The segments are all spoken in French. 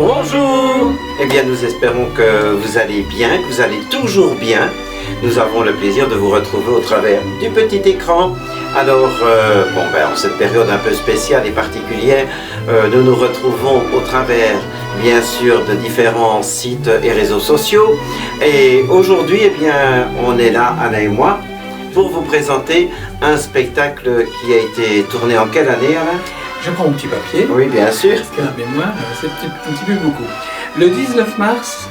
Bonjour. Eh bien, nous espérons que vous allez bien, que vous allez toujours bien. Nous avons le plaisir de vous retrouver au travers du petit écran. Alors, en cette période un peu spéciale et particulière, nous nous retrouvons au travers, bien sûr, de différents sites et réseaux sociaux. Et aujourd'hui, eh bien, on est là, Alain et moi, pour vous présenter un spectacle qui a été tourné en quelle année, Alain? Je prends mon petit papier. Oui, bien sûr. Parce que la mémoire, c'est un petit peu beaucoup. Le 19 mars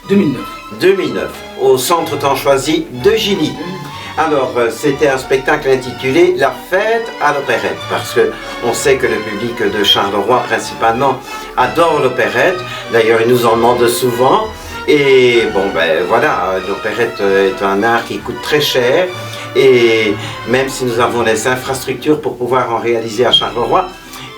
2009. 2009, au centre temps choisi de Gilly. Alors, c'était un spectacle intitulé La fête à l'opérette, parce qu'on sait que le public de Charleroi, principalement, adore l'opérette. D'ailleurs, il nous en demande souvent. Et voilà, l'opérette est un art qui coûte très cher. Et même si nous avons les infrastructures pour pouvoir en réaliser à Charleroi,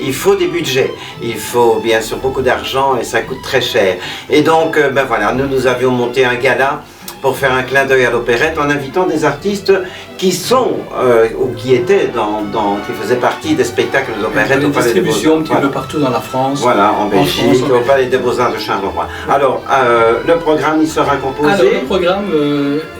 il faut des budgets, il faut bien sûr beaucoup d'argent et ça coûte très cher. Et donc, nous avions monté un gala pour faire un clin d'œil à l'opérette en invitant des artistes qui sont ou qui étaient qui faisaient partie des spectacles d'opérette au Palais des Beaux-Arts. Un petit peu partout dans la France. Voilà, en Belgique, au Palais des Beaux-Arts de Charleroi. Alors, le programme, il sera composé... Alors, le programme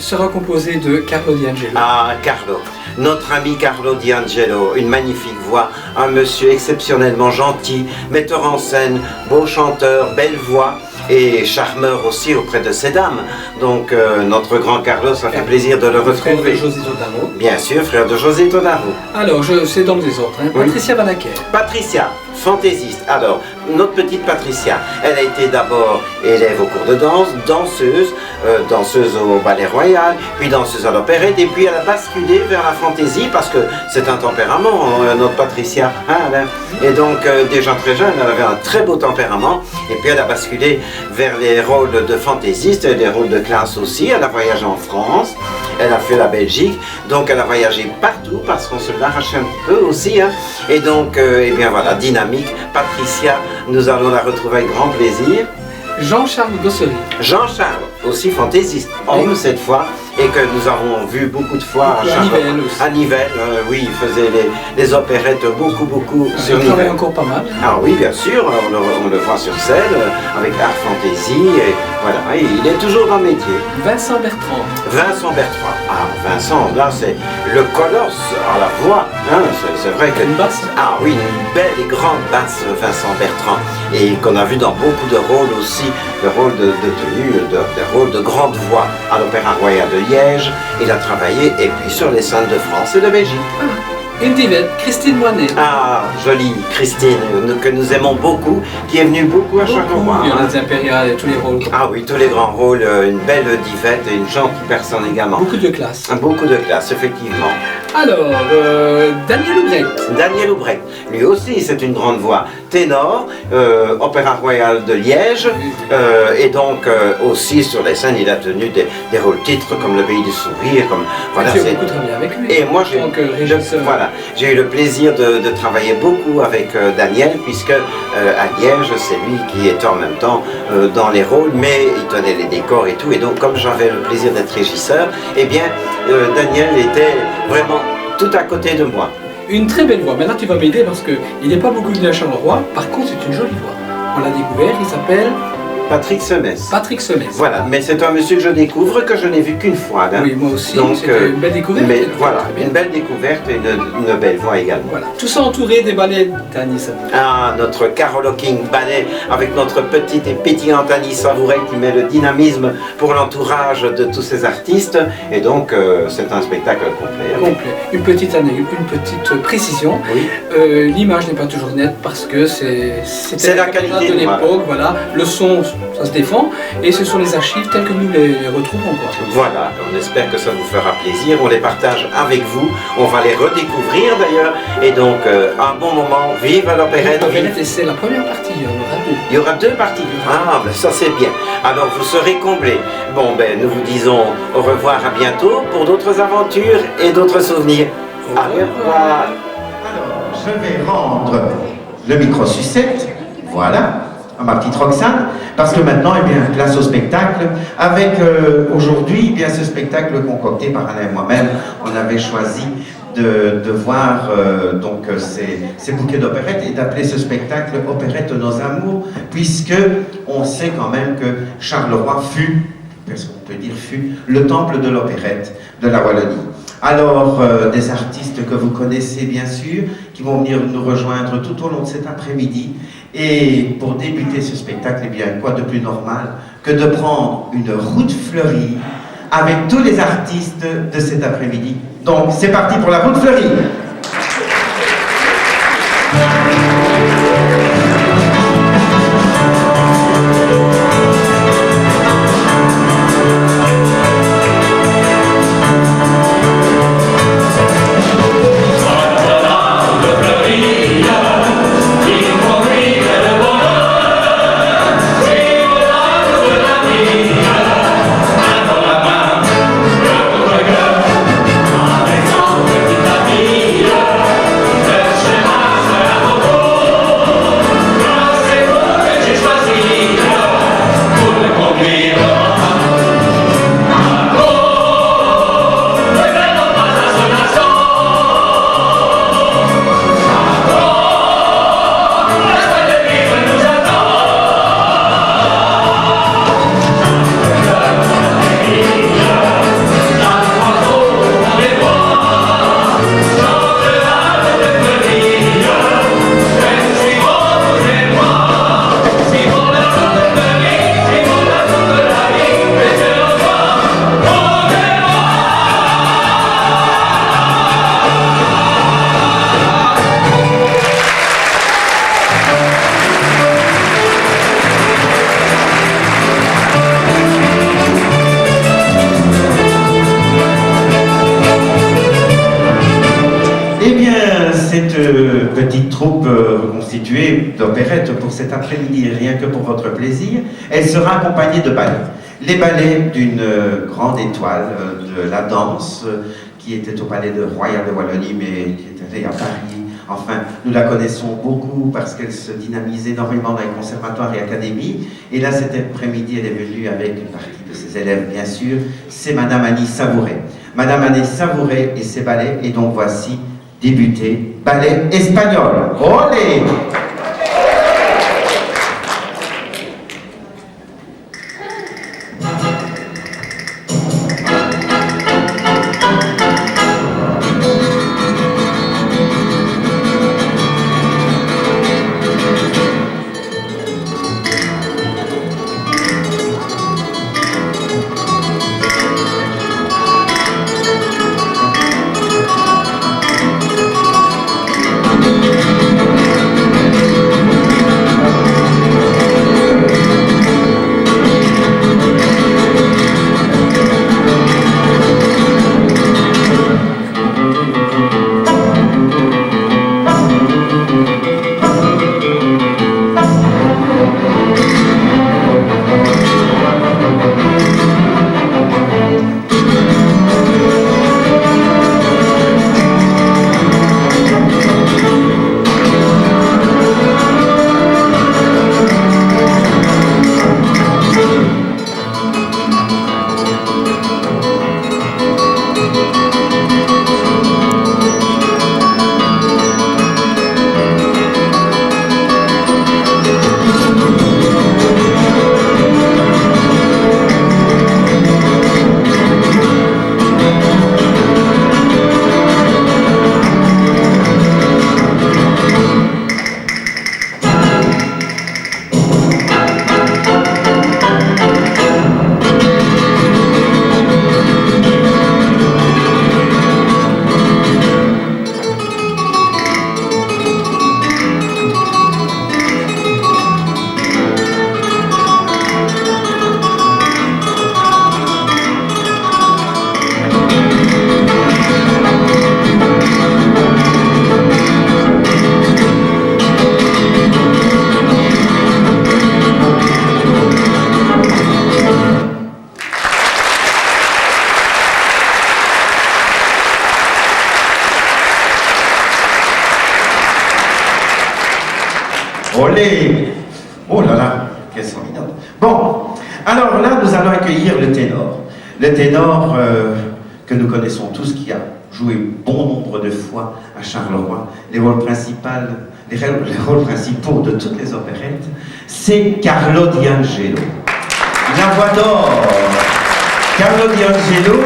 sera composé de Carlo D'Angelo. Ah, Carlo. Notre ami Carlo D'Angelo, une magnifique voix, un monsieur exceptionnellement gentil, metteur en scène, beau chanteur, belle voix et charmeur aussi auprès de ces dames. Donc notre grand Carlo, ça fait plaisir de le retrouver. Frère de José Todaro. Bien sûr, frère de José Todaro. Alors, c'est dans le désordre. Hein. Oui. Patricia Balaquer. Patricia, fantaisiste. Alors, notre petite Patricia, elle a été d'abord élève au cours de danse, danseuse au Ballet Royal, puis danseuse à l'opérette, et puis elle a basculé vers la fantaisie parce que c'est un tempérament, notre Patricia. Hein, Alain. Et donc, déjà très jeune, elle avait un très beau tempérament, et puis elle a basculé vers les rôles de fantaisiste, des rôles de classe aussi. Elle a voyagé en France, elle a fait la Belgique, donc elle a voyagé partout parce qu'on se l'arrachait un petit peu aussi. Hein. Et donc, dynamique, Patricia, nous allons la retrouver avec grand plaisir. Jean-Charles Gossery. Jean-Charles, aussi fantaisiste, homme cette fois, et que nous avons vu beaucoup de fois à Nivelles. Oui, il faisait les opérettes beaucoup sur Nivelles. Il travaille encore pas mal. Ah oui, bien sûr, on le voit sur scène, avec Art Fantasy, et voilà, il est toujours dans le métier. Vincent Bertrand. Vincent Bertrand. Ah, Vincent, là c'est le colosse à la voix, hein, c'est vrai que... Une basse. Ah oui, une belle et grande basse, Vincent Bertrand, et qu'on a vu dans beaucoup de rôles aussi, le rôle de tenue, des rôles de grande voix à l'Opéra Royal de Liège. Il a travaillé, et puis sur les scènes de France et de Belgique. Une divette, Christine Moinet. Ah, jolie Christine, que nous aimons beaucoup, qui est venue beaucoup à Charleroi. Les impériales et tous les rôles. Ah oui, tous les grands rôles, une belle divette et une gentille personne également. Beaucoup de classe. Beaucoup de classe, effectivement. Alors, Daniel Oubrecht. Daniel Oubrecht, lui aussi c'est une grande voix. Ténor, Opéra Royal de Liège, et donc aussi sur les scènes il a tenu des rôles titres comme Le Pays du Sourire, comme voilà. Tu as beaucoup travaillé avec lui. Et moi j'ai eu le plaisir de travailler beaucoup avec Daniel, puisque à Liège c'est lui qui était en même temps dans les rôles, mais il tenait les décors et tout, et donc comme j'avais le plaisir d'être régisseur, eh bien Daniel était vraiment tout à côté de moi. Une très belle voix, mais là tu vas m'aider parce qu'il n'est pas beaucoup venu à Charleroi, par contre c'est une jolie voix. On l'a découvert, il s'appelle... Patrick Semès. Patrick Semès. Voilà, mais c'est un monsieur que je découvre, que je n'ai vu qu'une fois. Hein. Oui, moi aussi, c'était une belle découverte. Mais voilà, une belle découverte et une belle voix également. Voilà. Tout ça entouré des ballets d'Annie Savourel. Ah, notre Carole King ballet avec notre petite et pétillante Annie Savourel qui met le dynamisme pour l'entourage de tous ces artistes. Et donc, c'est un spectacle complet. Hein. Complet. Une petite précision. Oui. L'image n'est pas toujours nette parce que c'était la qualité de l'époque. Voilà. Le son, ça se défend, et ce sont les archives telles que nous les retrouvons. Voilà, on espère que ça vous fera plaisir, on les partage avec vous, on va les redécouvrir d'ailleurs, et donc un bon moment, vive à l'opérette. Et c'est la première partie, il y en aura deux. Il y aura deux parties, ah ben ça c'est bien, alors vous serez comblés. Bon ben nous vous disons au revoir, à bientôt pour d'autres aventures et d'autres souvenirs. Au revoir. Alors, je vais rendre le micro-sucette, voilà, à ma petite Roxane, parce que maintenant, eh bien, place au spectacle, avec aujourd'hui, eh bien, ce spectacle concocté par Alain et moi-même, on avait choisi de voir donc ces bouquets d'opérettes et d'appeler ce spectacle Opérette Nos Amours, puisque on sait quand même que Charleroi fut, parce qu'on peut dire fut, le temple de l'opérette de la Wallonie. Alors, des artistes que vous connaissez bien sûr, qui vont venir nous rejoindre tout au long de cet après-midi. Et pour débuter ce spectacle, eh bien, quoi de plus normal que de prendre une route fleurie avec tous les artistes de cet après-midi. Donc, c'est parti pour la route fleurie. Petite troupe reconstituée d'opérette pour cet après-midi, rien que pour votre plaisir, elle sera accompagnée de ballets. Les ballets d'une grande étoile de la danse qui était au Palais de Royal de Wallonie, mais qui est allée à Paris. Enfin, nous la connaissons beaucoup parce qu'elle se dynamise énormément dans les conservatoires et académies. Et là, cet après-midi, elle est venue avec une partie de ses élèves, bien sûr. C'est Madame Annie Savouret. Madame Annie Savouret et ses ballets, et donc voici débuter ballet espagnol. Olé! Olé! Oh là là, quelle formidable. Bon, alors là, nous allons accueillir le ténor. Le ténor que nous connaissons tous, qui a joué bon nombre de fois à Charleroi, les rôles principaux de toutes les opérettes, c'est Carlo D'Angelo. La voix d'or. Carlo D'Angelo,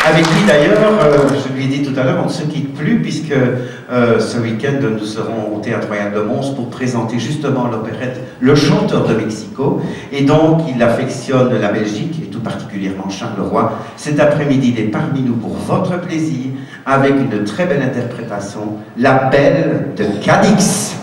avec qui d'ailleurs, je lui ai dit tout à l'heure, on ne se quitte plus, puisque ce week-end, nous serons au Théâtre Royal de Mons pour présenter justement l'opérette Le Chanteur de Mexico. Et donc, il affectionne la Belgique, et tout particulièrement Charleroi. Cet après-midi, il est parmi nous pour votre plaisir, avec une très belle interprétation, La Belle de Cadix.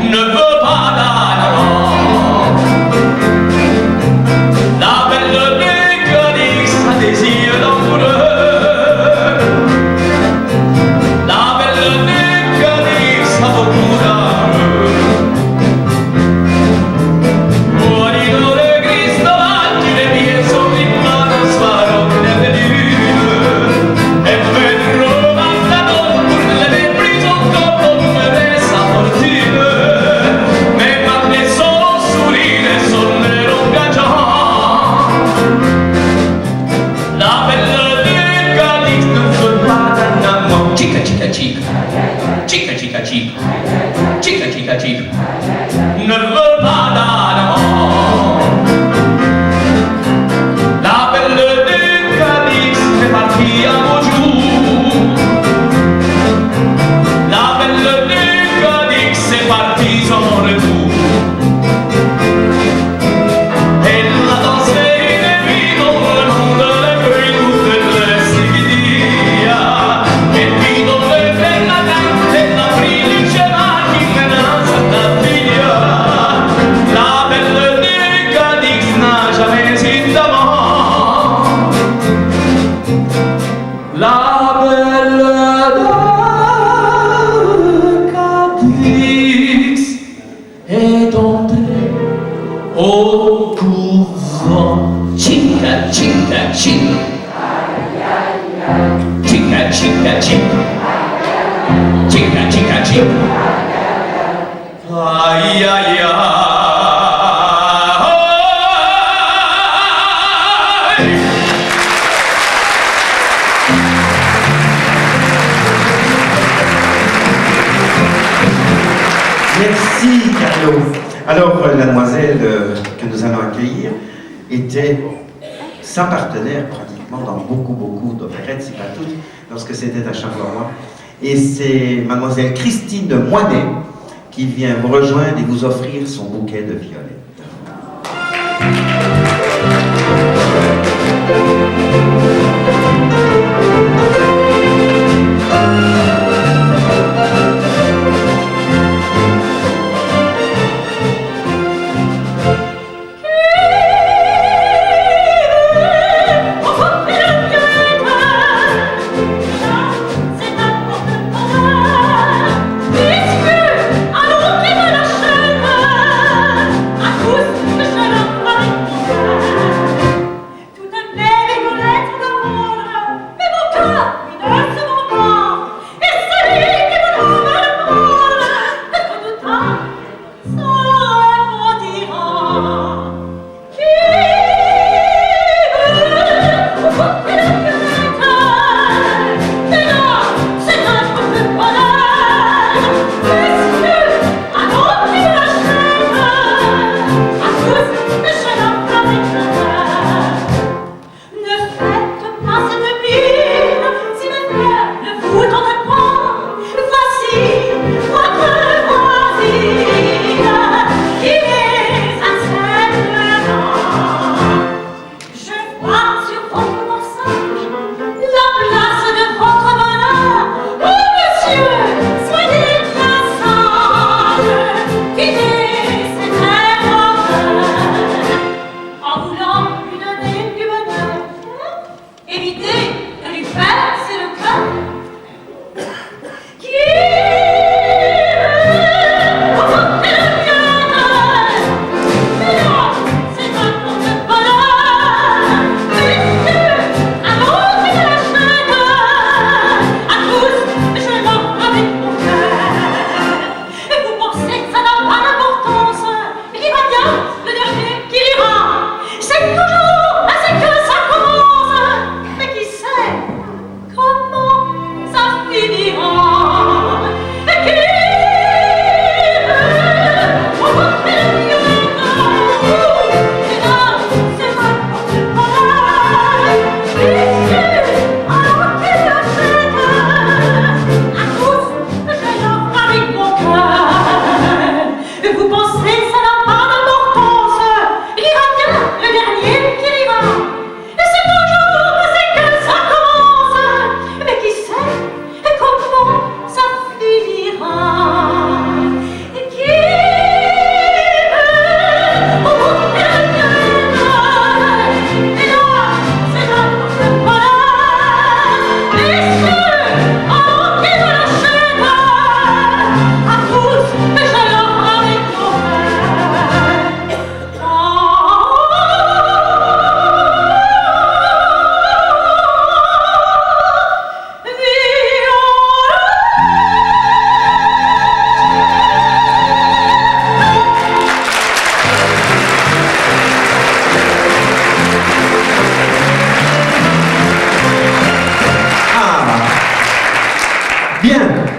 Ne veut pas d'amant. La belle de Cadix a des yeux d'amoureux. La belle de Cadix a beaucoup d'amoureux. Muoiono le cristalli, le mie sono in mano, sparo nelle dune. E per Roma da non le mie prison con me sa fortune. Me manche solo surire, sonnero gagian. La belle de Cadix non veut pas d'un amant. Chica, chica, chica. Chica, chica, chica. Chica, chica, chica. Ne veut pas d'un amant. La belle de Cadix est partie à giù. La belle de Cadix est partie sans retour. Et la danse in vino le monde le cueille tutte le siglia. E vino le bella cante la felice macchina danza da figlia. La belle de Cadix n'a jamais été d'amant. La belle de Cadix est entrée au couvent. Chica, chica, chica. Chica, chica, chica. Chica, chica, chica. Aïe, aïe, aïe. Merci Carlo. Alors la demoiselle que nous allons accueillir était sa partenaire pratiquement dans beaucoup d'opérettes, si pas toutes, lorsque c'était à Charleroi. Et c'est mademoiselle Christine de Moinet qui vient vous rejoindre et vous offrir son bouquet de violettes. Je vois sur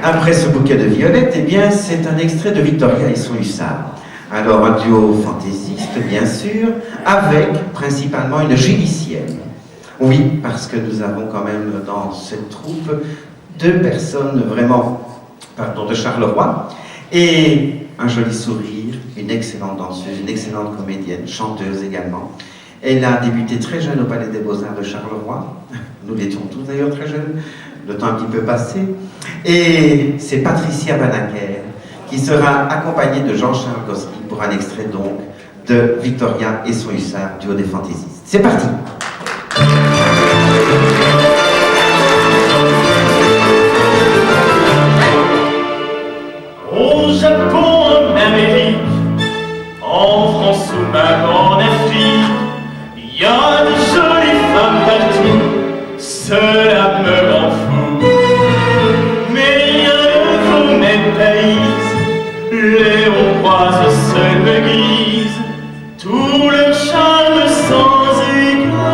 Après ce bouquet de violettes, eh bien, c'est un extrait de Victoria et son hussard. Alors, un duo fantaisiste, bien sûr, avec principalement une judiciaire. Oui, parce que nous avons quand même dans cette troupe deux personnes vraiment, de Charleroi, et un joli sourire, une excellente danseuse, une excellente comédienne, chanteuse également. Elle a débuté très jeune au Palais des Beaux-Arts de Charleroi. Nous l'étions tous d'ailleurs très jeunes, le temps un petit peu passé. Et c'est Patricia Banaker qui sera accompagnée de Jean-Charles Goski pour un extrait donc de Victoria et son hussard, duo des fantaisistes. C'est parti! Au Japon, en Amérique, en France ou même en Afrique, il y a de jolies femmes partout, cela me rend fou. Mais il y a de faux pays, les hongroises se me guisent, tout leur charme sans égal.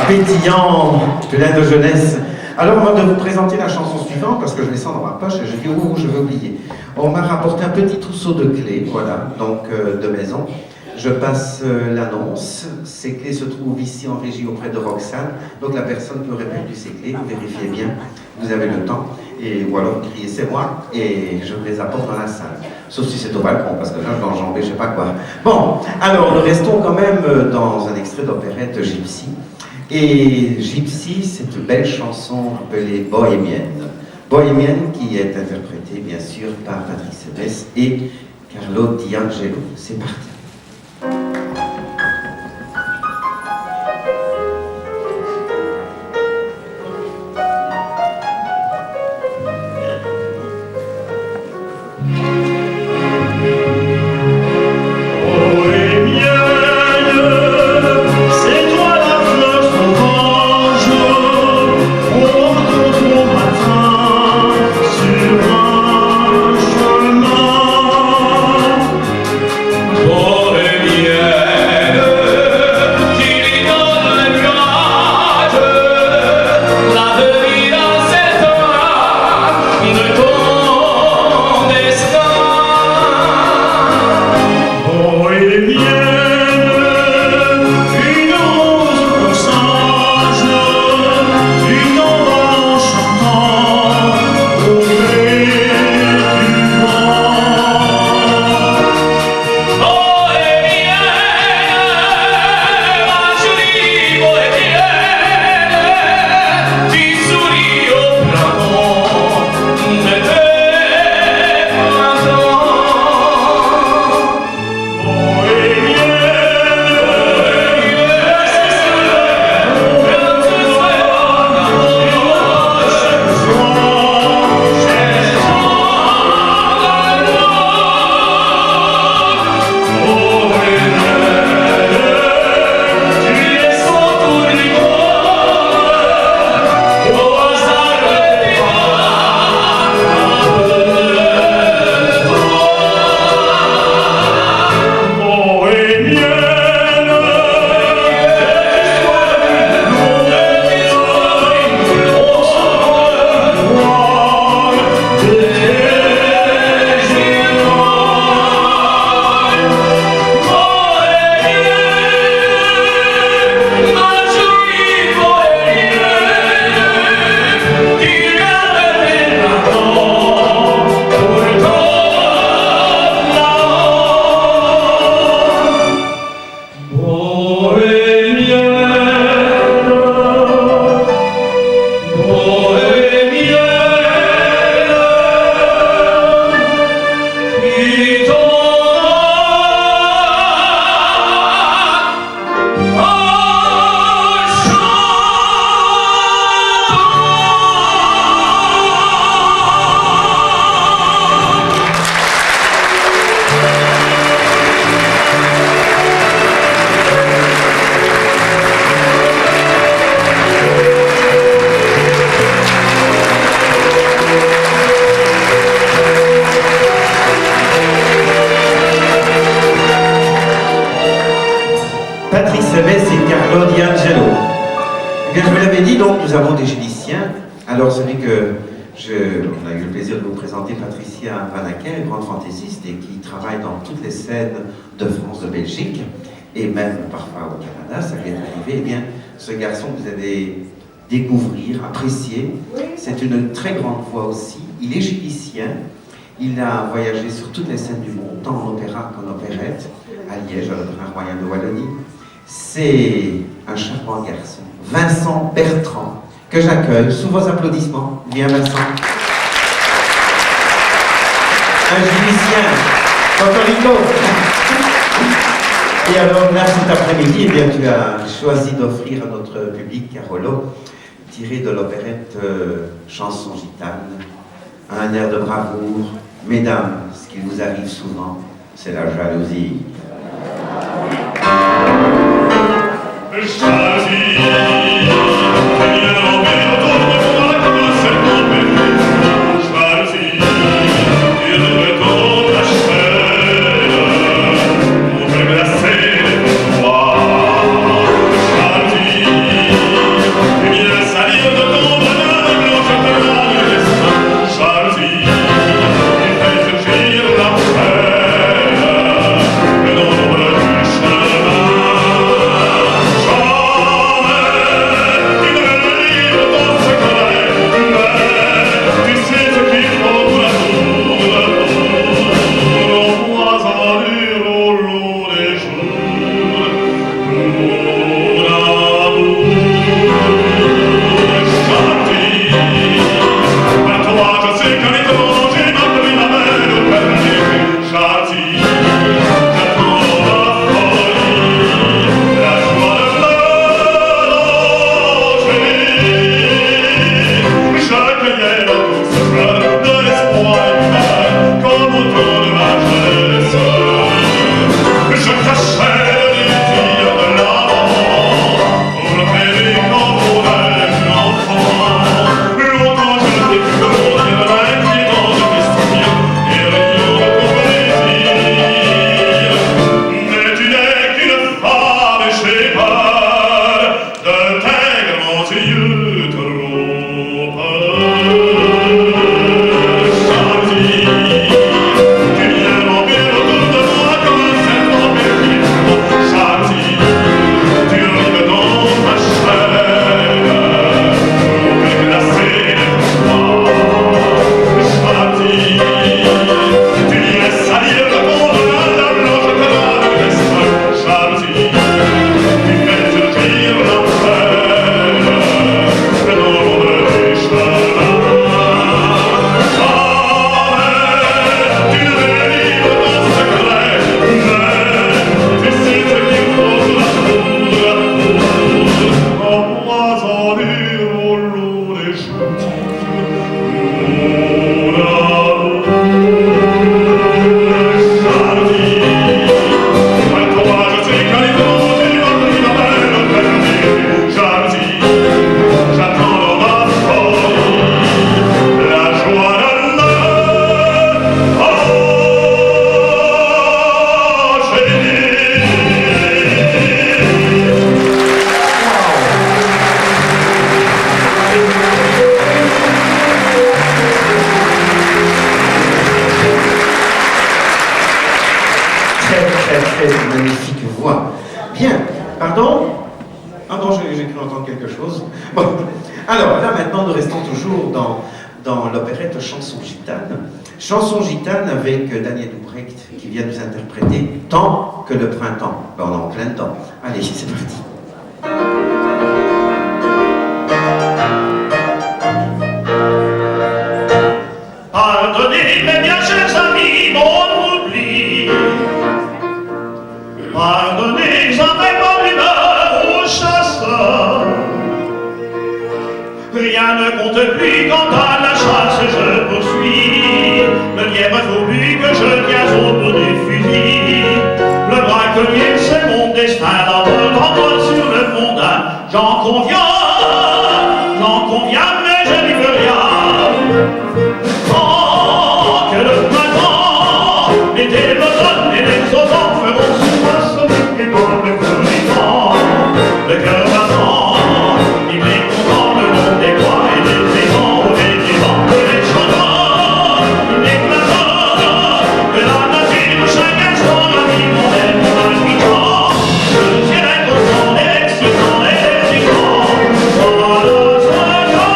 pétillant, plein de jeunesse. Alors, avant de vous présenter la chanson suivante, parce que je descends dans ma poche et je dis, oh, je vais oublier. On m'a rapporté un petit trousseau de clés, voilà, donc de maison. Je passe l'annonce. Ces clés se trouvent ici en régie auprès de Roxane. Donc la personne peut répéter ses clés, vous vérifiez bien, vous avez le temps. Ou alors vous criez, c'est moi, et je les apporte dans la salle. Sauf si c'est au balcon, parce que là je dois enjamber, je sais pas quoi. Bon, alors nous restons quand même dans un extrait d'opérette Gypsy. Et Gypsy, c'est une belle chanson appelée Bohémienne. Bohémienne qui est interprétée bien sûr par Patrice Hébès et Carlo D'Angelo. C'est parti. Nous avons des géniciens. Alors, celui que on a eu le plaisir de vous présenter, Patricia Vanaquin, grande fantaisiste et qui travaille dans toutes les scènes de France, de Belgique et même parfois au Canada, ça vient d'arriver. Eh bien, ce garçon que vous allez découvrir, apprécier, c'est une très grande voix aussi. Il est génicien. Il a voyagé sur toutes les scènes du monde, tant en opéra qu'en opérette, à Liège, à l'Opéra Royal de Wallonie. C'est un charmant garçon, Vincent Bertrand, que j'accueille sous vos applaudissements. Viens Vincent. Un génicien, Porto Rico. Et alors là, cet après-midi, eh bien, tu as choisi d'offrir à notre public Carolo, tiré de l'opérette Chanson gitane, un air de bravoure. Mesdames, ce qui vous arrive souvent, c'est la jalousie. Jalousie, Pardon? Ah non, j'ai cru entendre quelque chose. Bon. Alors là maintenant nous restons toujours dans l'opérette Chanson gitane. Chanson gitane avec Daniel Oubrecht qui vient nous interpréter Tant que le printemps. Ben, on est en plein dedans. Allez, c'est parti. Pardonnez mes bien chers amis mon oubli. Pardonnez avec mon humeur au chasseur. Rien ne compte plus quand à la chasse je poursuis le lièvre fourbus que je tiens au bout du fusil. Le braconnier, c'est mon destin, d'envol sur le fondin. J'en conviens, mais je n'y veux rien. Tant que le printemps, l'été, l'automne et les automnes feront sous moi sonner et dans le cœur du vent, le cœur battant, il est content le long des bois et des aimants, et des vents et des chantants, il éclatant que la nature chaque instant la vie mondaine mon palpitant, le ciel est constant et excitant et excitant, voilà ce que j'attends.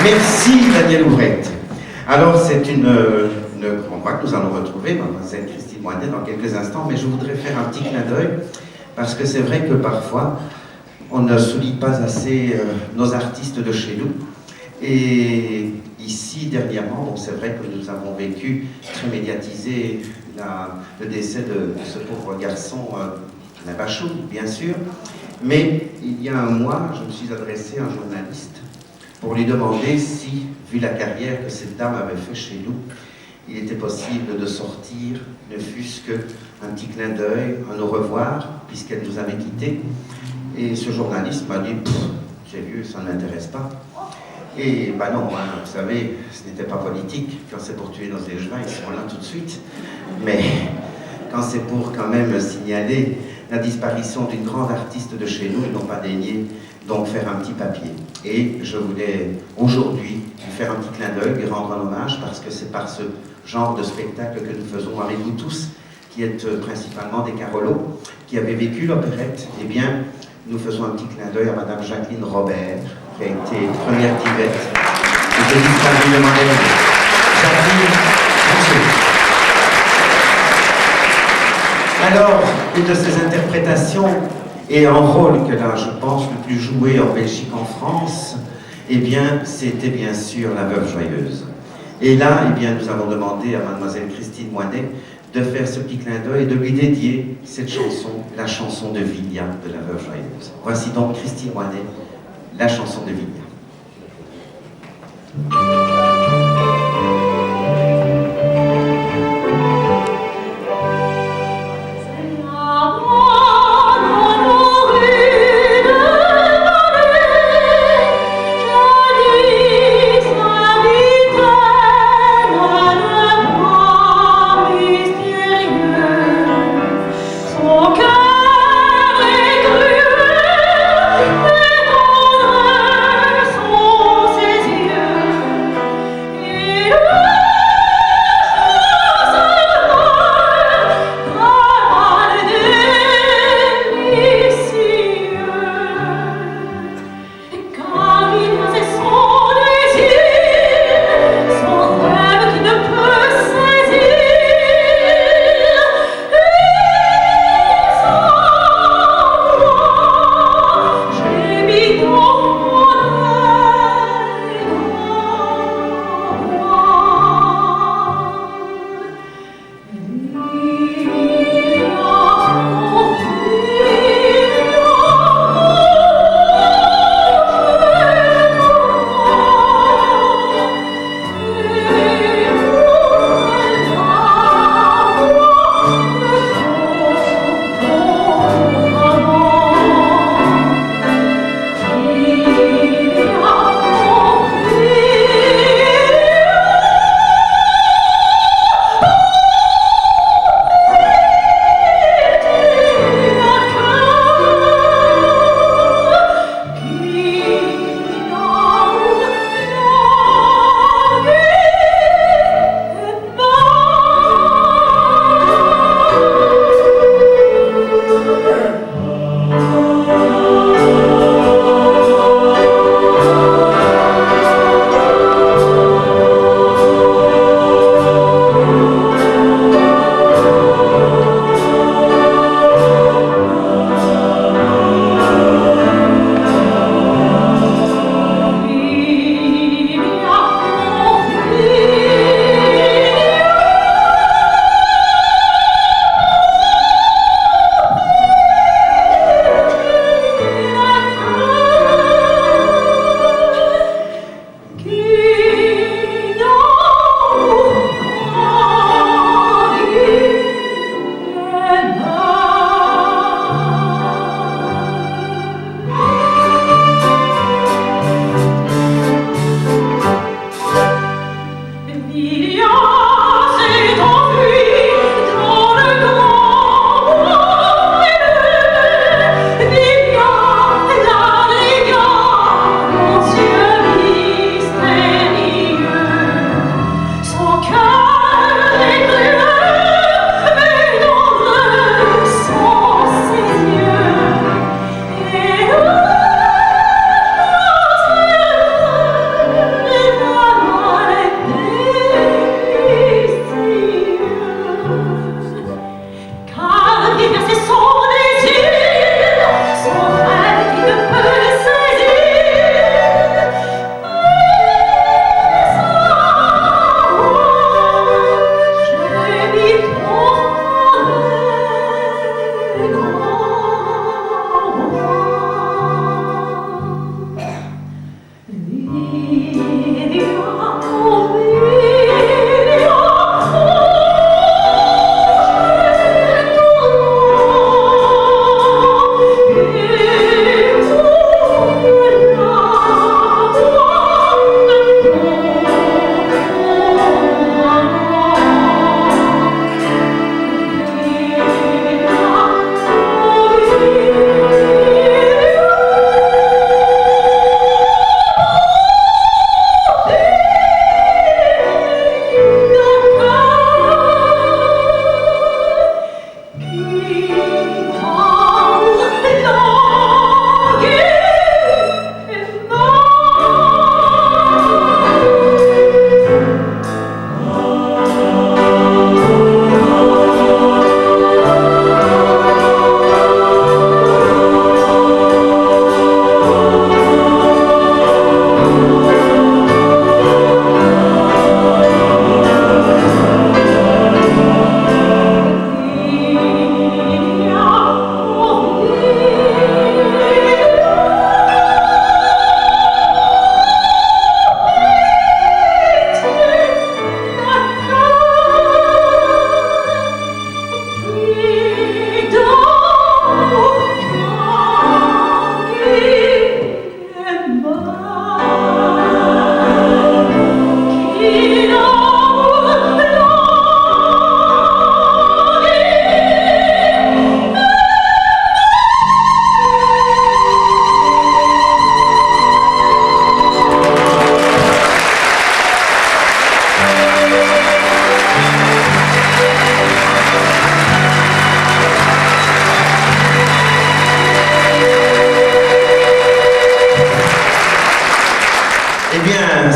Merci Daniel Oubrecht. Alors on voit que nous allons retrouver mademoiselle Christine Moinet dans quelques instants, mais je voudrais faire un petit clin d'œil parce que c'est vrai que parfois on ne souligne pas assez nos artistes de chez nous. Et ici dernièrement, bon, c'est vrai que nous avons vécu très médiatisé le décès de ce pauvre garçon, Alain Bachung, bien sûr. Mais il y a un mois, je me suis adressé à un journaliste pour lui demander si, vu la carrière que cette dame avait fait chez nous, il était possible de sortir, ne fût-ce qu'un petit clin d'œil, un au revoir, puisqu'elle nous avait quittés. Et ce journaliste m'a dit « J'ai vu, ça ne m'intéresse pas ». Et ben non, hein, vous savez, ce n'était pas politique. Quand c'est pour tuer nos échevins, ils sont là tout de suite. Mais quand c'est pour quand même signaler la disparition d'une grande artiste de chez nous, ils n'ont pas daigné donc faire un petit papier. Et je voulais aujourd'hui lui faire un petit clin d'œil, lui rendre un hommage, parce que c'est par ce genre de spectacle que nous faisons avec vous tous, qui êtes principalement des Carolos, qui avez vécu l'opérette. Eh bien, nous faisons un petit clin d'œil à Madame Jacqueline Robert, qui a été première divette, qui était disparue de modèle. Jacqueline, merci. Alors, une de ces interprétations et un rôle que là, je pense, le plus joué en Belgique, en France, eh bien, c'était bien sûr La Veuve Joyeuse. Et là, eh bien, nous avons demandé à mademoiselle Christine Moinet de faire ce petit clin d'œil et de lui dédier cette chanson, la chanson de Vilia de La Veuve Joyeuse. Voici donc Christine Moinet, la chanson de Vilia. Son cœur est cruel, et tendre sont ses yeux.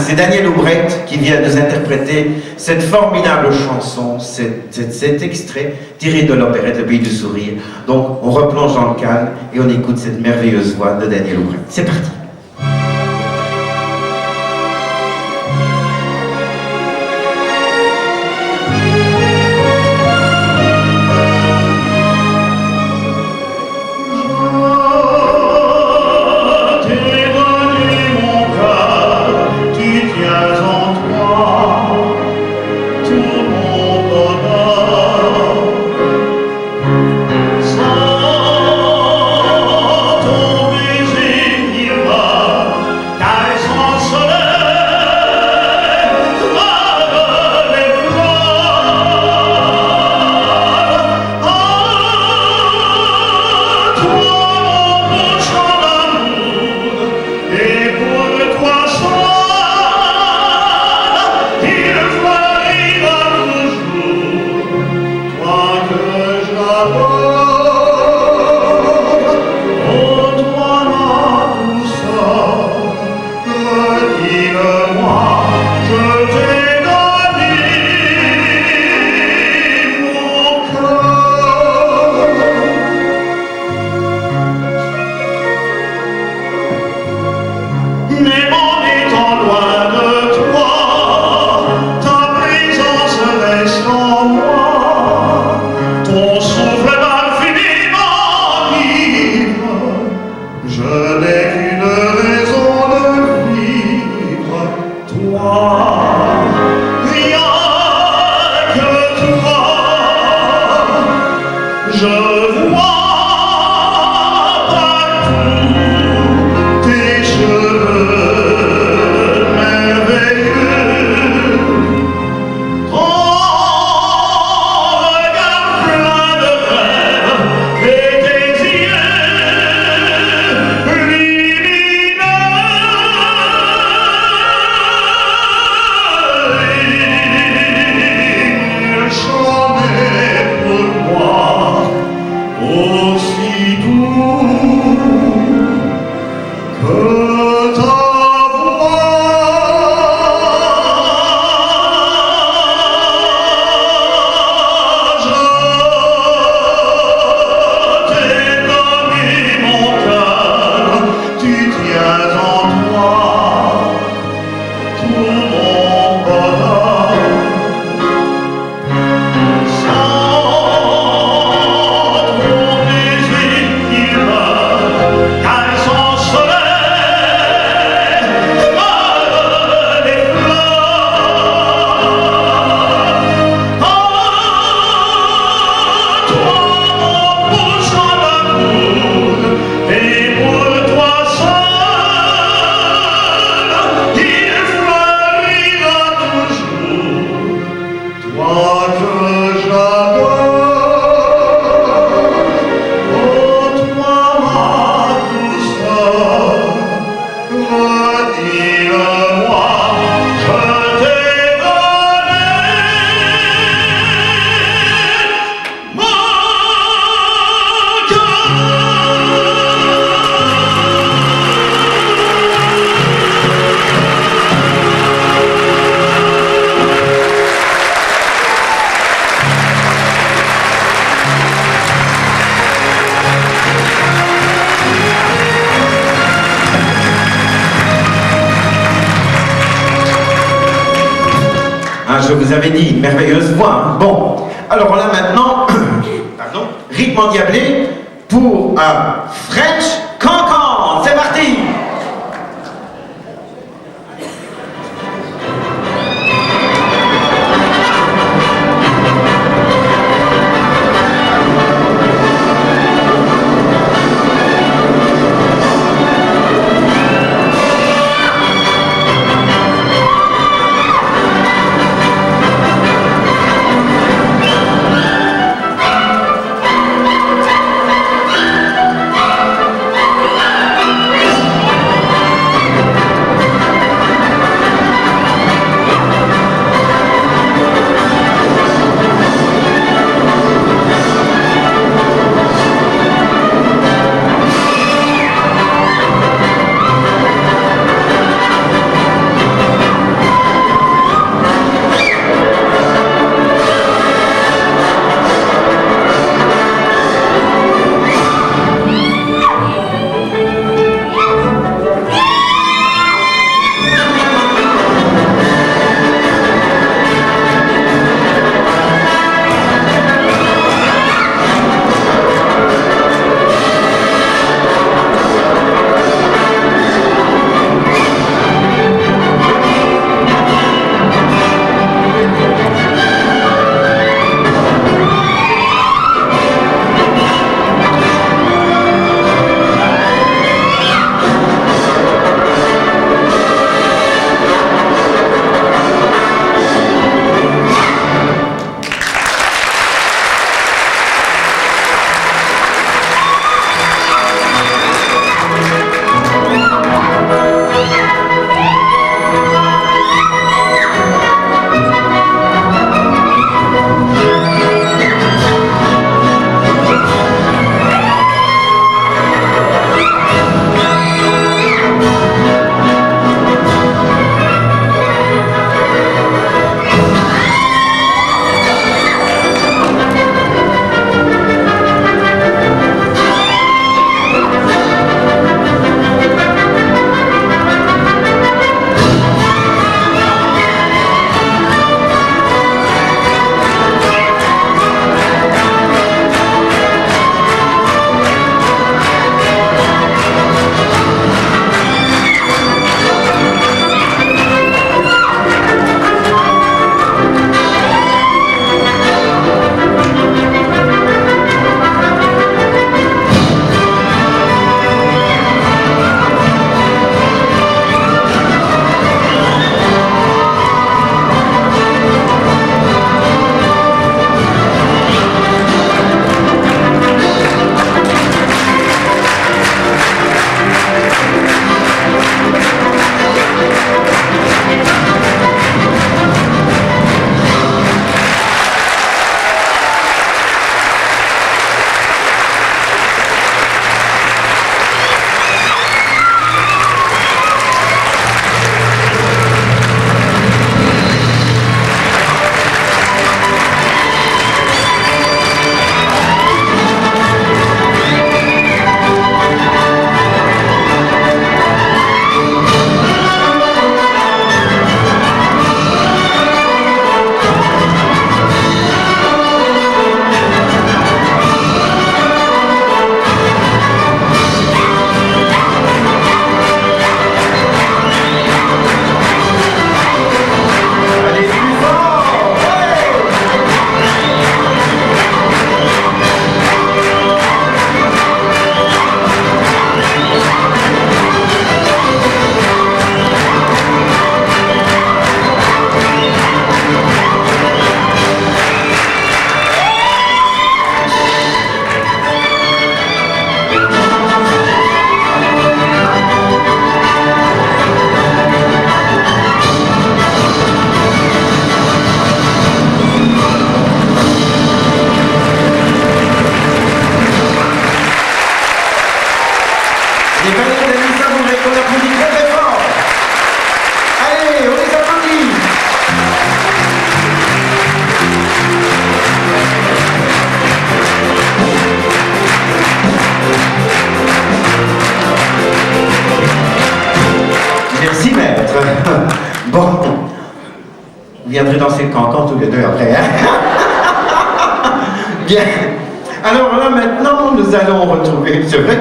c'est Daniel Oubrecht qui vient nous interpréter cette formidable chanson, cet extrait tiré de l'opérette Le Pays du Sourire. Donc on replonge dans le calme et on écoute cette merveilleuse voix de Daniel Oubrecht. C'est parti. Je vous avais dit, merveilleuse voix. Hein. Bon, alors on a maintenant, pardon, rythme endiablé pour un French Cancan. C'est parti. Thank savourer, qu'on applaudit très très fort. Allez, on les applaudit. Merci maître. Bon, vous viendrez danser le cancan tous les deux après, hein? Bien. Alors là maintenant, nous allons retrouver, c'est vrai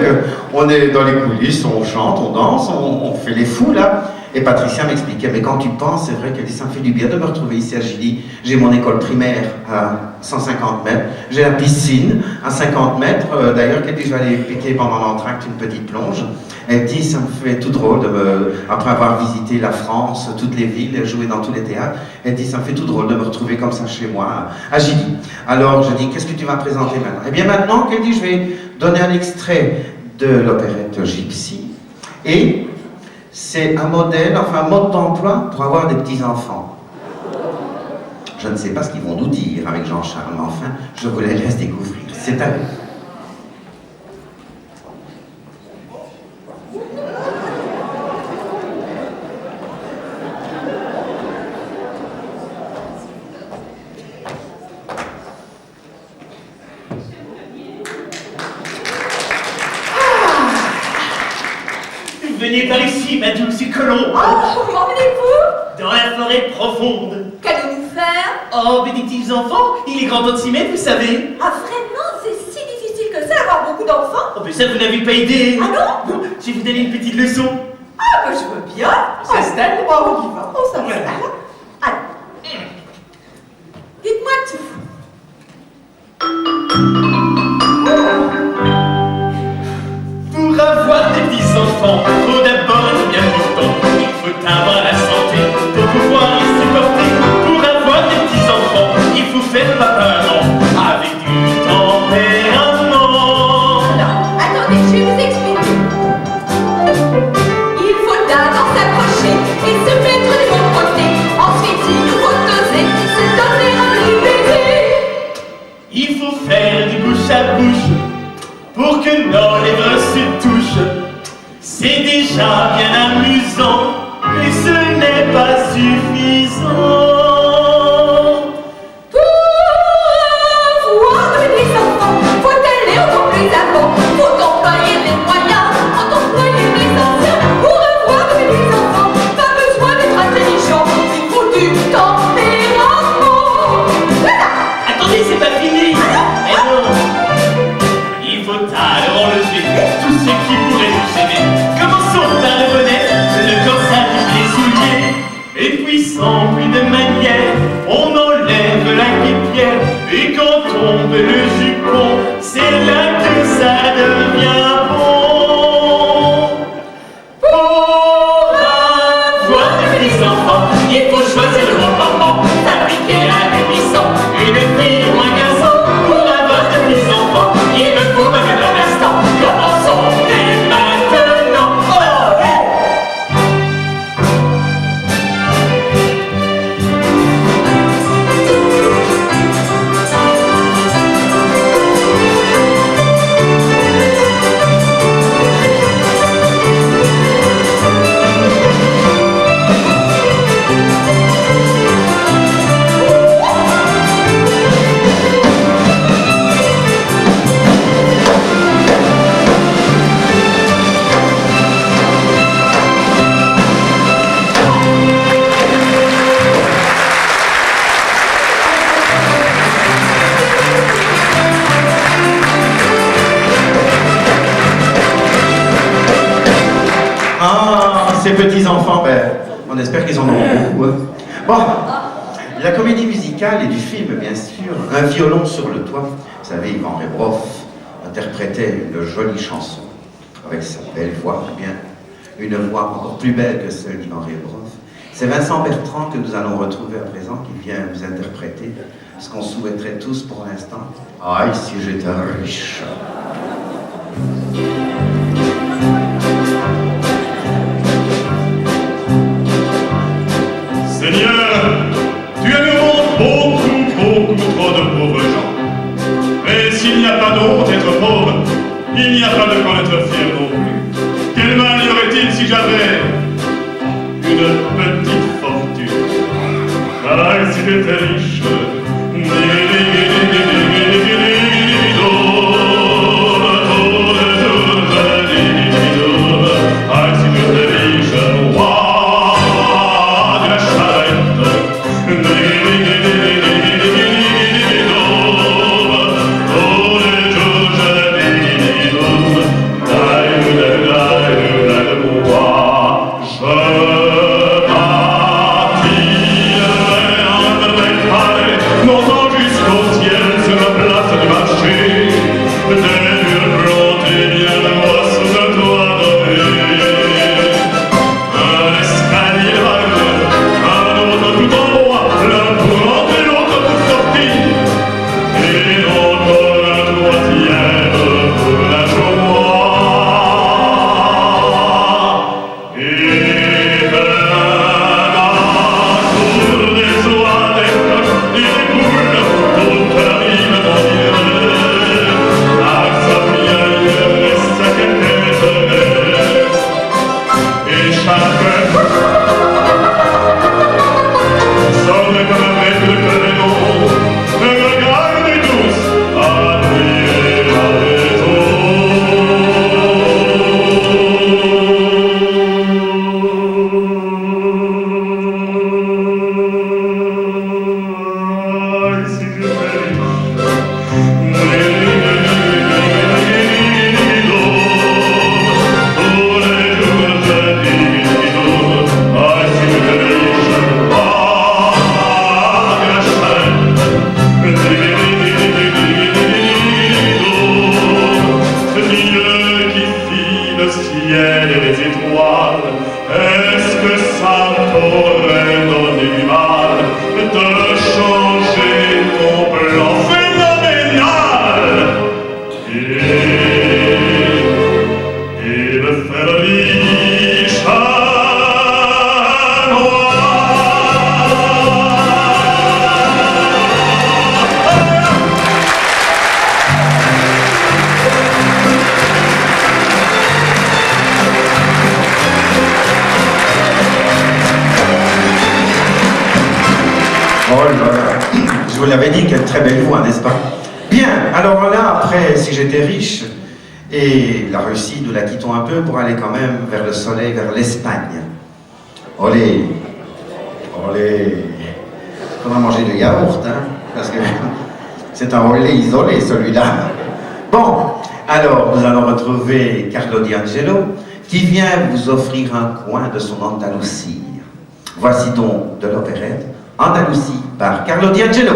qu'on est dans les coulisses, on chante, on danse, on fait les fous là. Et Patricia m'expliquait, mais quand tu penses, c'est vrai qu'elle dit, ça me fait du bien de me retrouver ici à Gilly. J'ai mon école primaire à 150 mètres, j'ai la piscine à 50 mètres. D'ailleurs, qu'elle dit, je vais aller piquer pendant l'entracte une petite plonge. Elle dit, ça me fait tout drôle, après avoir visité la France, toutes les villes, joué dans tous les théâtres, elle dit, ça me fait tout drôle de me retrouver comme ça chez moi, à Gilly. Alors, je dis, qu'est-ce que tu vas présenter maintenant? Eh bien maintenant, qu'elle dit, je vais donner un extrait de l'opérette Gypsy. Et c'est un modèle, enfin un mode d'emploi pour avoir des petits-enfants. Je ne sais pas ce qu'ils vont nous dire avec Jean-Charles, mais enfin, je vous les laisse découvrir. C'est à vous. Venez par ici, ma douce colombe. Oh, m'emmenez-vous? Dans la forêt profonde. Qu'allons-nous faire? Oh, mais des petits enfants, il est grand temps de s'y mettre, vous savez. Ah, vraiment? C'est si difficile que ça d'avoir beaucoup d'enfants? Oh, mais ça, vous n'avez pas idée. Ah non? Je vais vous donner une petite leçon. Ah, bah je veux bien. On s'installe. Oh, on y va, on s'installe. Voilà. Allez. Dites-moi tout. Pour avoir des petits enfants, faut d'abord être bien portant. Il faut avoir la santé pour pouvoir les supporter. Pour avoir des petits enfants, il faut faire papa-maman avec du tempérament. Non, attendez, je vais vous expliquer. Il faut d'abord s'approcher et se mettre du bon côté. Ensuite, il nous faut doser, se donner un baiser. Il faut faire du bouche à bouche pour que nos lèvres se touchent. C'est déjà bien amusant, mais ce n'est pas suffisant. Pour avoir des enfants, faut aller encore plus avant. Faut employer les moyens, faut employer les anciens. Pour avoir des enfants, pas besoin d'être intelligent, il faut du tempérament. Voilà. Attendez, c'est pas fini. Eh non. Il faut alors enlever tout ce qui pourrait nous gêner. Commençons par le bonnet, le corsage, les souliers. Et puis sans plus de manière, on enlève la guêpière. Et quand tombe le jupon, c'est là que ça devient bon. Pour avoir des petits enfants, il faut choisir le bon moment. Fabriquer un émission, une fille ou un garçon. Pour avoir de petits enfants, il me faut même un instant. Commençons dès maintenant. Oh, hey. Ah, ces petits-enfants, ben, on espère qu'ils en auront beaucoup. Hein. Bon, la comédie musicale et du film, bien sûr. Un violon sur le toit. Vous savez, Ivan Rebrov interprétait une jolie chanson avec sa belle voix, ou bien une voix encore plus belle que celle d'Ivan Rebrov. C'est Vincent Bertrand que nous allons retrouver à présent, qui vient vous interpréter ce qu'on souhaiterait tous pour l'instant. Ah, si j'étais riche. Seigneur, tu as le monde beaucoup trop de pauvres gens. Mais s'il n'y a pas d'honte d'être pauvre, il n'y a pas de quoi être fier non plus. Quel mal y aurait-il si j'avais une petite fortune. Ah, si j'étais riche, Je vous l'avais dit, quelle très belle voix, n'est-ce pas? Bien, alors là, après, si j'étais riche, et la Russie, nous la quittons un peu pour aller quand même vers le soleil, vers l'Espagne. Olé, olé. Il faudra manger du yaourt, hein, parce que c'est un olé isolé, celui-là. Bon, alors, nous allons retrouver Carlo D'Angelo, qui vient vous offrir un coin de son Andalousie. Voici donc de l'opérette Andalousie par Carlo D'Angelo.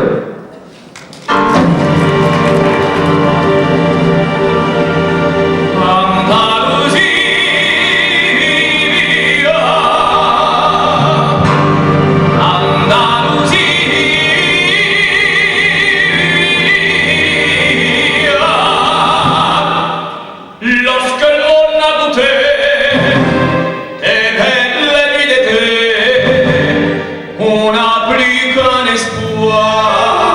On n'a plus qu'un espoir.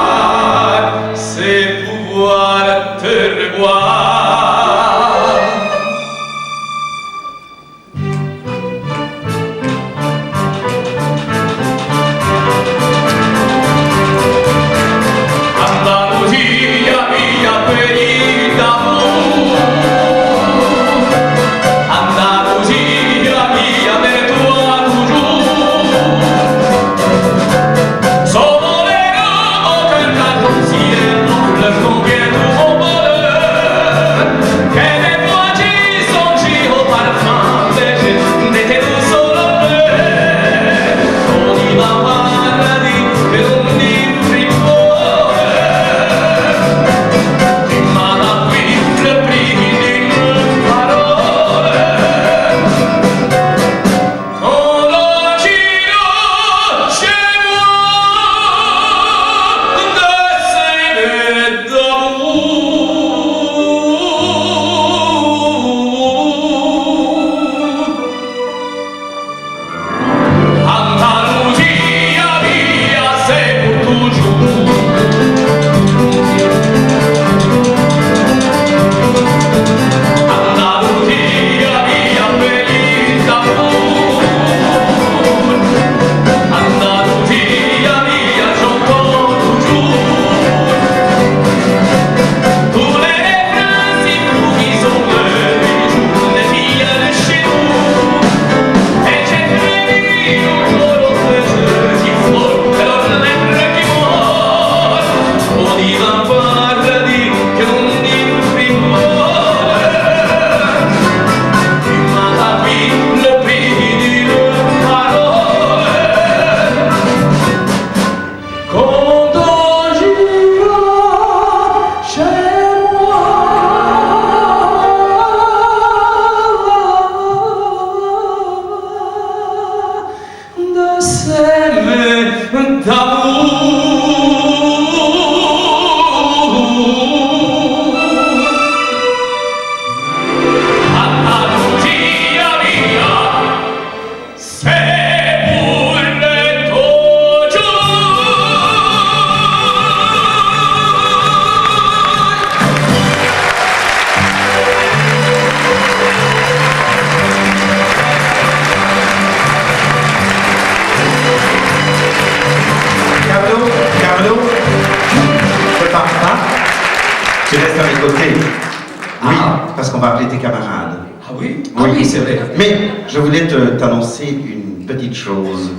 oui, c'est vrai. Mais je voulais t'annoncer une petite chose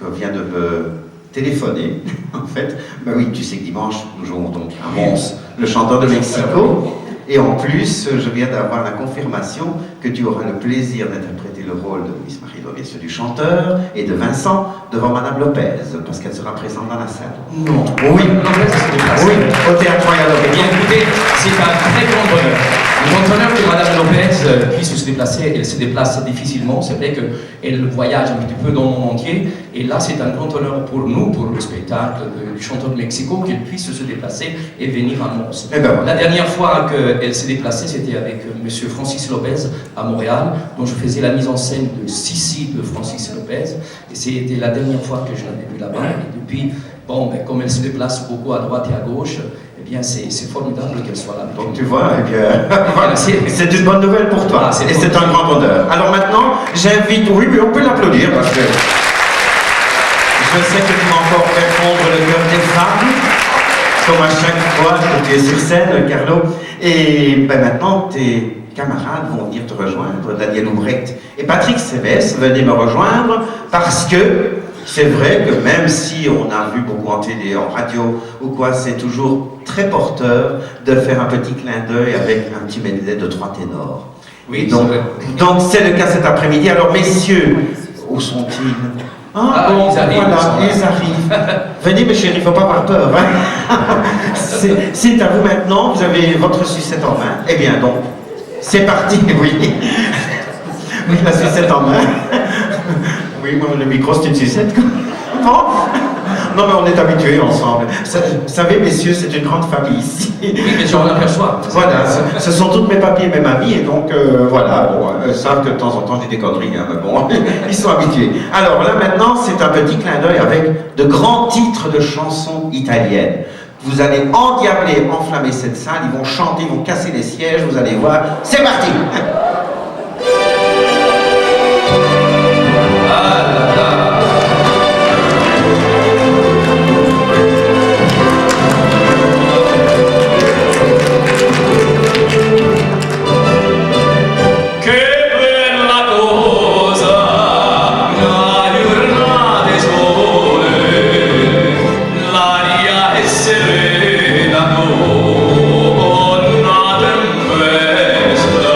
que vient de me téléphoner. En fait, bah oui, tu sais que dimanche, nous jouons donc à Mons, le chanteur de Mexico. Et en plus, je viens d'avoir la confirmation que tu auras le plaisir d'interpréter le rôle de Miss Marie-Laure, bien sûr, du chanteur, et de Vincent devant Madame Lopez, parce qu'elle sera présente dans la salle. Non. Oui, Lopez se déplace. oui, au Théâtre Royal Eh bien, Opéra. écoutez, c'est un très grand honneur. Un grand honneur que Madame Lopez puisse se déplacer. Elle se déplace difficilement. C'est vrai qu'elle voyage un petit peu dans le monde entier. Et là, c'est un grand honneur pour nous, pour le spectacle du chanteur de Mexico, qu'elle puisse se déplacer et venir à Mons. Eh ben, voilà. La dernière fois qu'elle s'est déplacée, c'était avec Monsieur Francis Lopez à Montréal, dont je faisais la mise en scène de Sissi de Francis Lopez. Et c'était la dernière fois que je l'avais vue là-bas. Et depuis, bon, ben, comme elle se déplace beaucoup à droite et à gauche, eh bien, c'est formidable qu'elle soit là. Donc tu vois, eh bien, voilà, C'est- c'est une bonne nouvelle pour toi, Ah, c'est et c'est un grand honneur. Alors maintenant, j'invite, oui, mais on peut l'applaudir parce que je sais que tu vas encore faire fondre le cœur des femmes, comme à chaque fois que tu es sur scène, Carlo. Et ben maintenant, tes camarades vont venir te rejoindre, Daniel Oubrecht et Patrick Sévès, venez me rejoindre parce que c'est vrai que même si on a vu beaucoup en télé, en radio ou quoi, c'est toujours très porteur de faire un petit clin d'œil avec un petit medley de 3 ténors. Oui, Et donc, c'est vrai. donc c'est le cas cet après-midi. Alors messieurs, où sont-ils? Ah, bon, ils arrivent, voilà, ils sont là. ils arrivent. Venez mes chéris, il ne faut pas avoir peur. Hein. C'est à vous maintenant, vous avez votre sucette en main. Eh bien donc, c'est parti, oui. Oui, la sucette en main. Oui, moi, le micro, c'est une sucette. Non, non, mais on est habitués ensemble. Vous savez, messieurs, c'est une grande famille ici. Oui, mais j'en aperçois. Voilà, ce sont toutes mes papiers et mes mamies, et donc voilà, bon, ils savent que de temps en temps j'ai des conneries, hein, mais bon, ils sont habitués. Alors là maintenant, c'est un petit clin d'œil avec de grands titres de chansons italiennes. Vous allez endiabler, enflammer cette salle, ils vont chanter, ils vont casser les sièges, vous allez voir. C'est parti! Che bella cosa, una giornata di sole, l'aria è serena dopo una tempesta.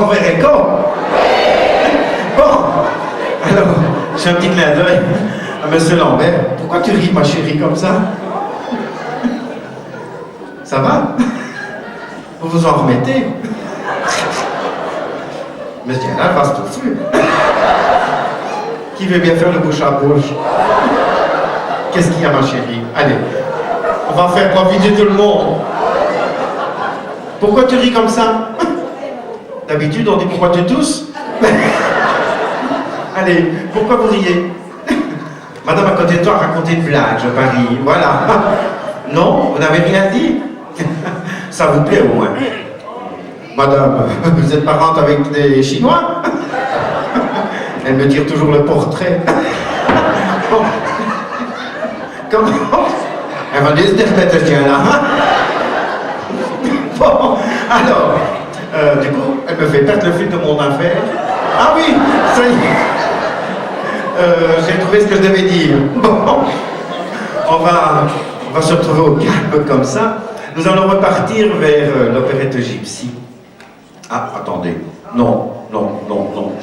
Envers Echo. Bon, alors, j'ai un petit clin d'œil à Monsieur Lambert. Pourquoi tu ris, ma chérie, comme ça? Ça va? Vous vous en remettez? Mais tiens, là, elle va se touffer. Qui veut bien faire le bouche à bouche? Qu'est-ce qu'il y a, ma chérie? Allez, on va faire profiter tout le monde. Pourquoi tu ris comme ça? D'habitude, on dit pourquoi tu tousses? Allez, pourquoi vous riez? Madame à côté de toi a raconté une blague, je parie. Voilà. Non, vous n'avez rien dit? Ça vous plaît au moins? Madame, vous êtes parente avec des Chinois? Elle me tire toujours le portrait. Bon. Comment? Elle va dire ce tien-là. Bon, alors, du coup, elle me fait perdre le fil de mon affaire. Ah oui, ça y est. J'ai trouvé ce que je devais dire. Bon, on va se retrouver au calme comme ça. Nous allons repartir vers l'opérette Gypsy. Ah, attendez. Non,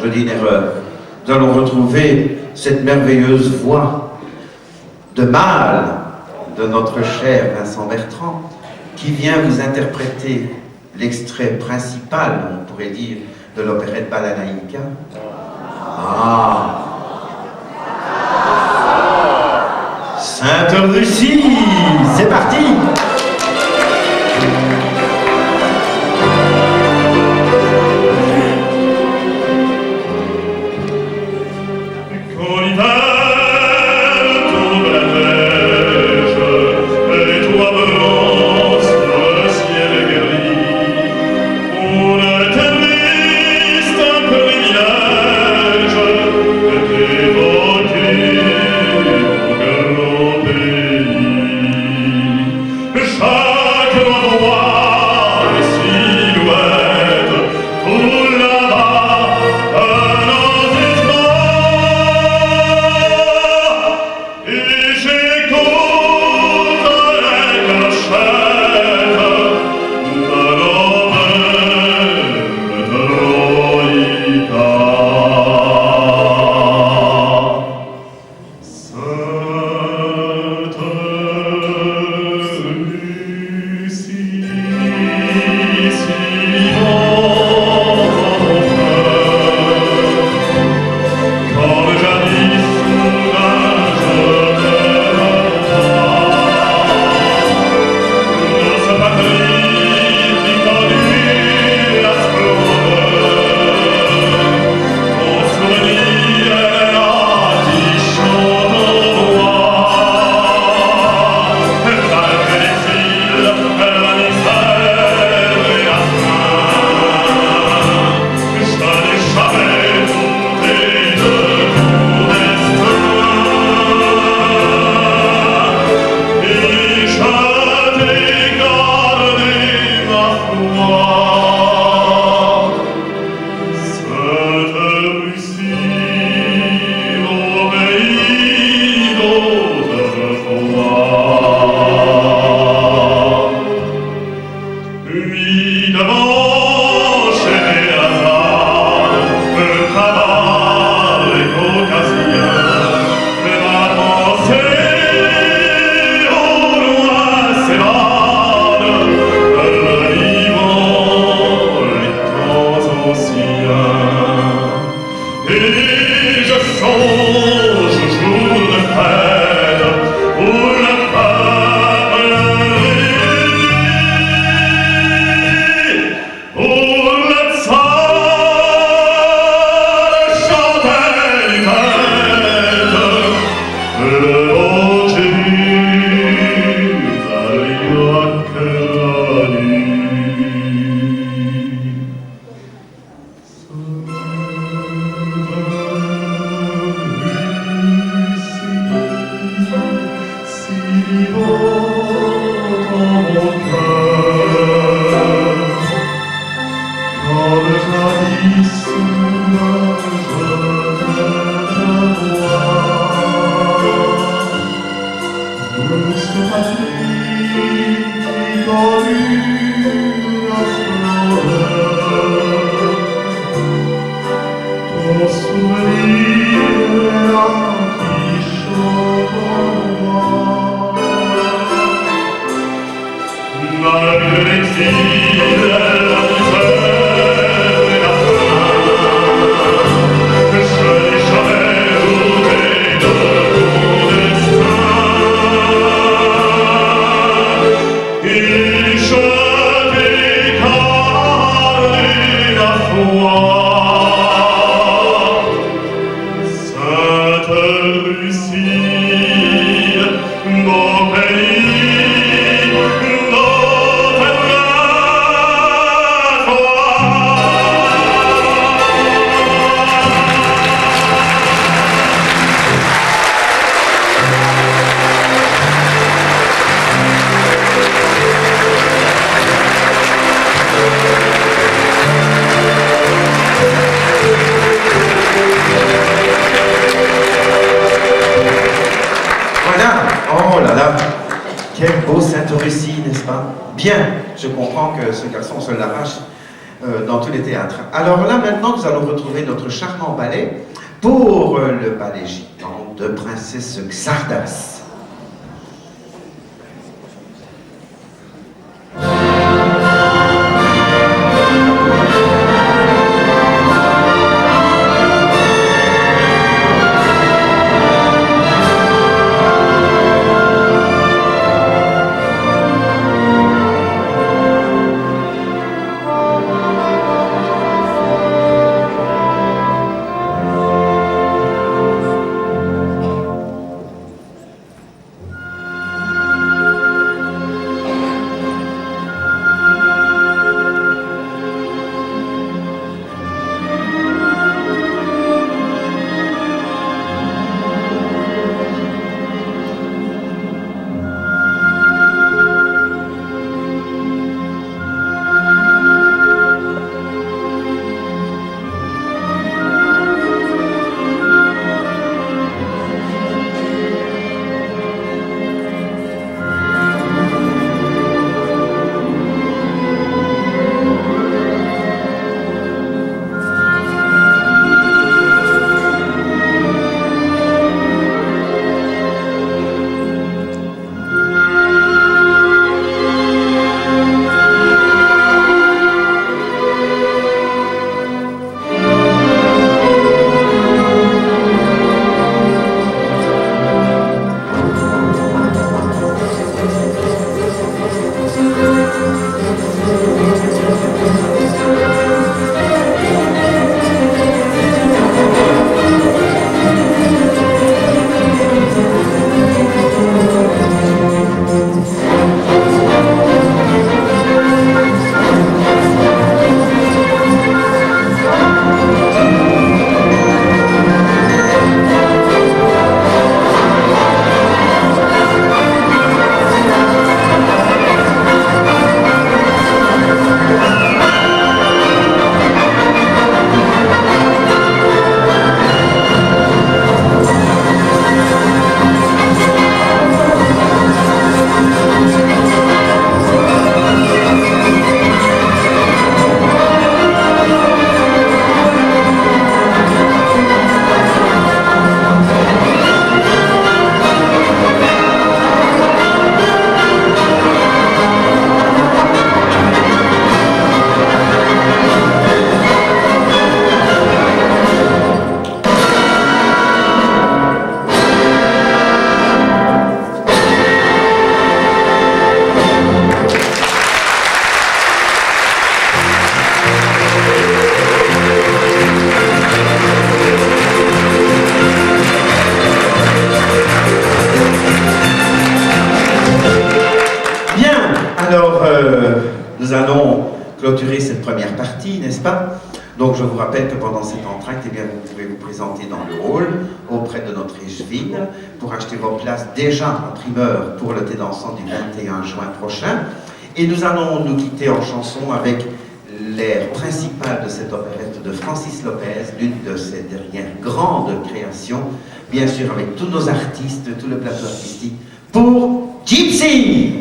je dis une erreur. Nous allons retrouver cette merveilleuse voix de mâle de notre cher Vincent Bertrand, qui vient vous interpréter l'extrait principal, on pourrait dire, de l'opérette Balalaïka. Ah! Sainte-Russie! C'est parti! toi. Cette Russie, mon pays, notre Voilà, oh là là, quel beau Sainte-Russie, n'est-ce pas? Bien, je comprends que ce garçon se l'arrache dans tous les théâtres. Alors là, maintenant, nous allons retrouver notre charmant ballet pour le ballet gitan de Princesse Xardas. Nous allons clôturer cette première partie, n'est-ce pas? Donc je vous rappelle que pendant cet entracte, eh bien, vous pouvez vous présenter dans le hall auprès de notre échevine pour acheter vos places déjà en primeur pour le thé dansant du 21 juin prochain. Et nous allons nous quitter en chanson avec l'air principal de cette opérette de Francis Lopez, l'une de ses dernières grandes créations, bien sûr avec tous nos artistes, tout le plateau artistique, pour Gypsy!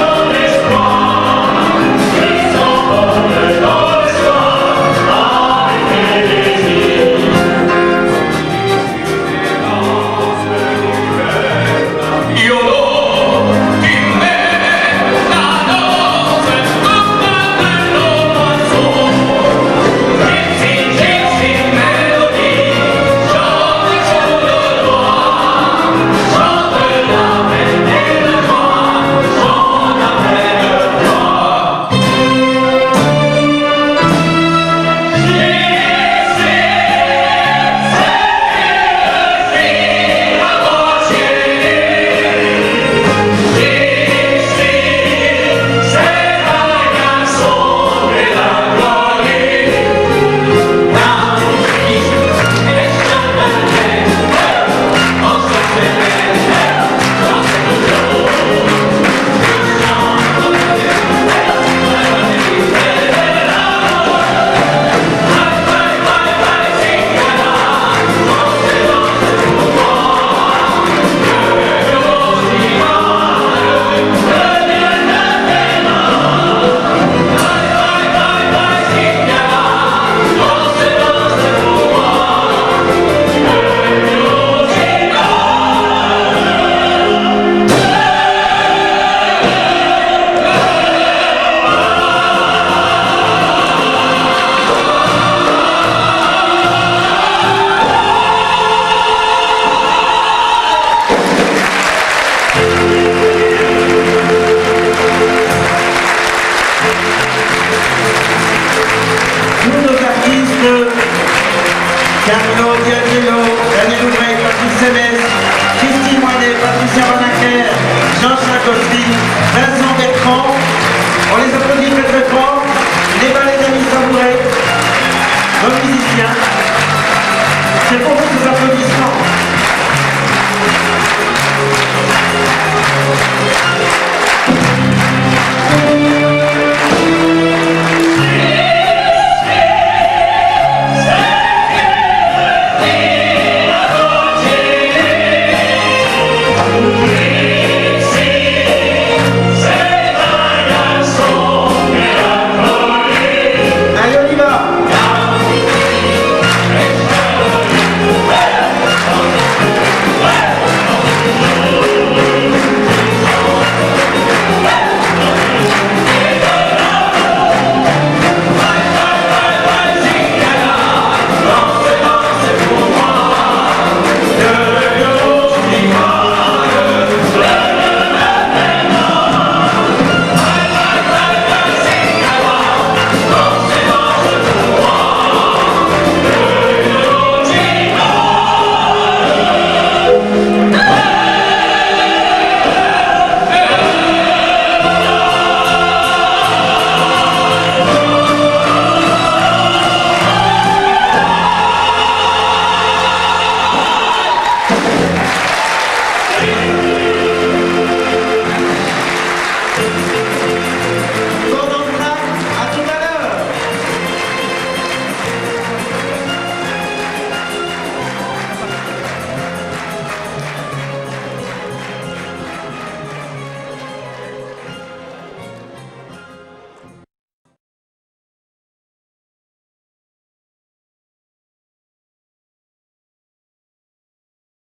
Dans l'espoir, SMS, Christine Moinet, Patricia Bonacker, Jean-Charles Cosby, Vincent Bertrand. On les applaudit très très fort. Les ballets d'amis Sabouret, nos musiciens. C'est pour vous.